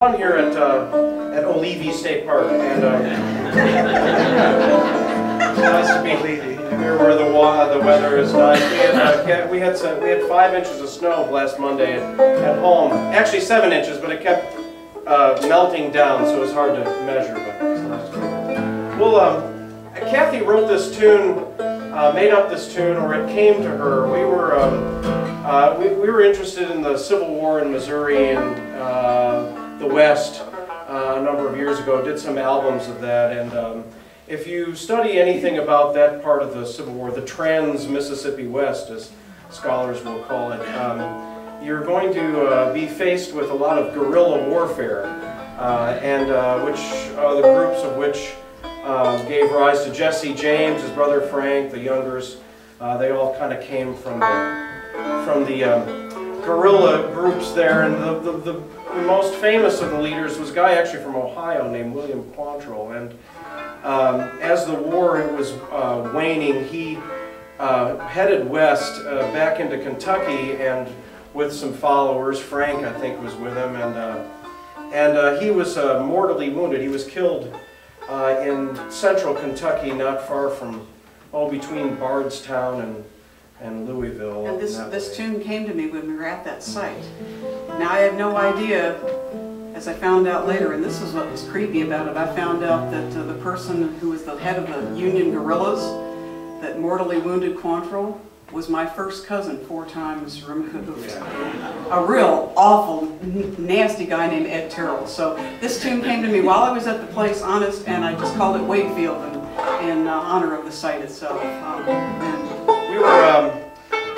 On here at Levy State Park, and it's nice to be here where the weather is nice. We had 5 inches of snow last Monday at home. Actually 7 inches, but it kept melting down, so it was hard to measure. But it's nice to be. Well, Cathy wrote this tune, made up this tune, or it came to her. We were interested in the Civil War in Missouri and the West a number of years ago, did some albums of that, and if you study anything about that part of the Civil War, the trans-Mississippi West, as scholars will call it, you're going to be faced with a lot of guerrilla warfare, and the groups of which gave rise to Jesse James, his brother Frank, the Youngers. They all kind of came from the guerrilla groups there, and the most famous of the leaders was a guy actually from Ohio named William Quantrill, and as the war was waning, he headed west back into Kentucky, and with some followers. Frank, I think, was with him, and he was mortally wounded. He was killed in central Kentucky, not far from, between Bardstown and Louisville. And this tune came to me when we were at that site. Now I had no idea, as I found out later, and this is what was creepy about it, I found out that the person who was the head of the Union guerrillas that mortally wounded Quantrill was my first cousin 4 times removed. A real awful, nasty guy named Ed Terrell. So this tune came to me while I was at the place, honest, and I just called it Wakefield in honor of the site itself. We were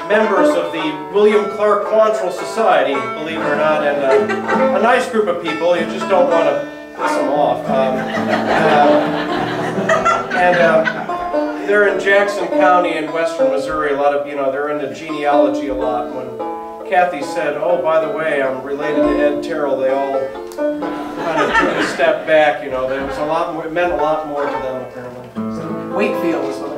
members of the William Clark Quantrill Society, believe it or not, and a nice group of people. You just don't want to piss them off. They're in Jackson County in western Missouri. A lot of, they're into genealogy a lot. When Cathy said, "Oh, by the way, I'm related to Ed Terrell," they all kind of took a step back. There was a lot more. It meant a lot more to them, apparently. Wakefield is what